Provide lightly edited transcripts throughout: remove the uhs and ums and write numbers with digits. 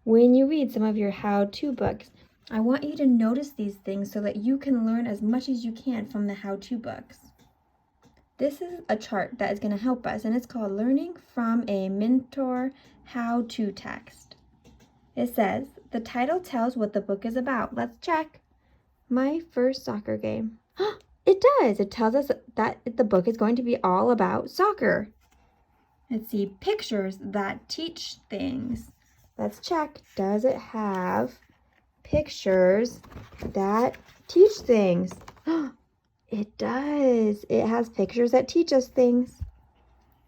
when you read some of your how-to books, I want you to notice these things so that you can learn as much as you can from the how-to books. This is a chart that is going to help us, and it's called Learning from a Mentor How-To Text. It says, the title tells what the book is about. Let's check. My first soccer game. It does. It tells us that the book is going to be all about soccer. Let's see, pictures that teach things. Let's check. Does it have pictures that teach things? It does. It has pictures that teach us things.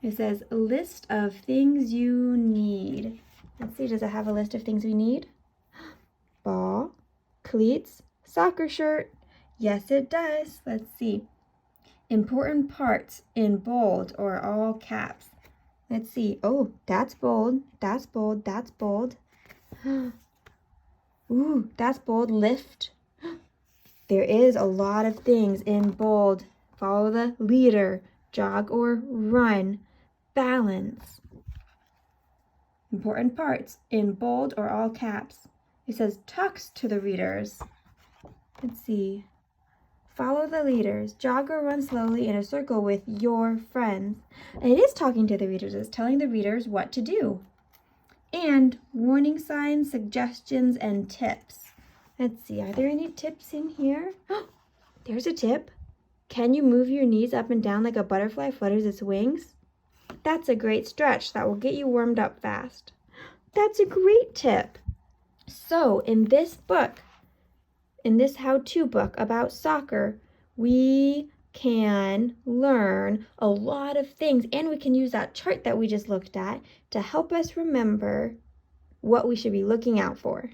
It says, list of things you need. Let's see, does it have a list of things we need? Ball, cleats, soccer shirt. Yes, it does. Let's see. Important parts in bold or all caps. Let's see. Oh, that's bold. That's bold. That's bold. Ooh, that's bold. Lift. There is a lot of things in bold. Follow the leader. Jog or run. Balance. Important parts in bold or all caps. It says talks to the readers. Let's see. Follow the leaders. Jog or run slowly in a circle with your friends. And it is talking to the readers. It's telling the readers what to do. And warning signs, suggestions, and tips. Let's see. Are there any tips in here? There's a tip. Can you move your knees up and down like a butterfly flutters its wings? That's a great stretch that will get you warmed up fast. That's a great tip. So in this book, in this how-to book about soccer, we can learn a lot of things, and we can use that chart that we just looked at to help us remember what we should be looking out for.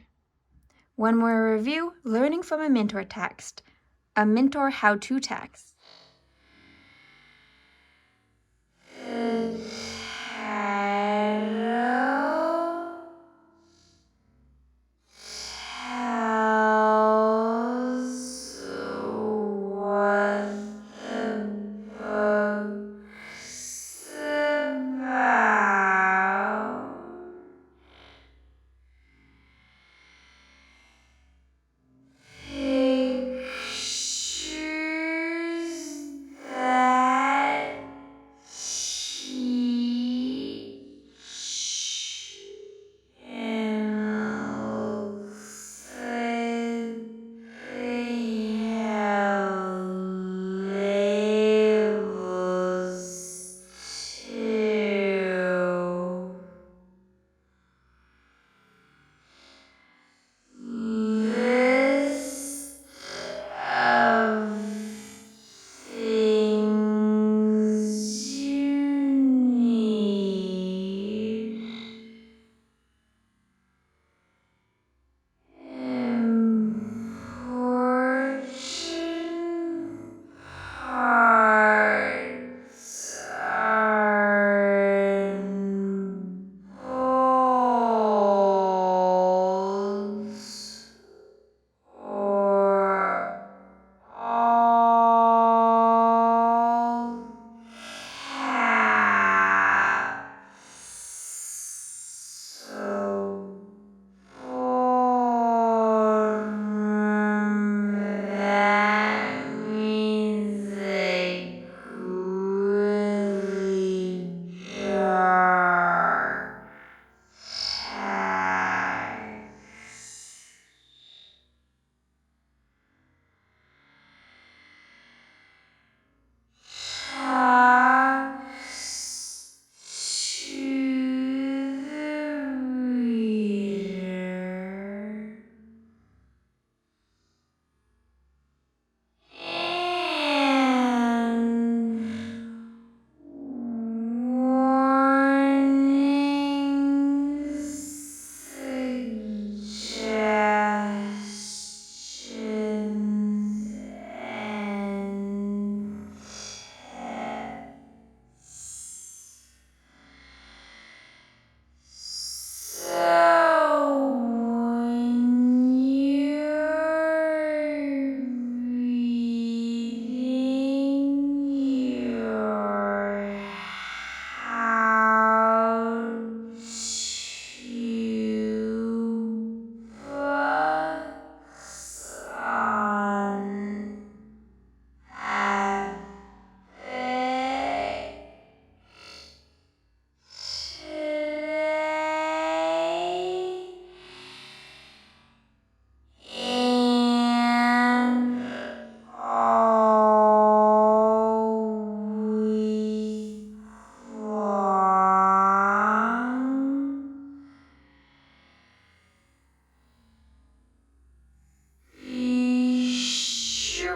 One more review, learning from a mentor text, a mentor how-to text.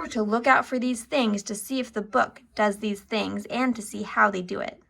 to look out for these things to see if the book does these things and to see how they do it.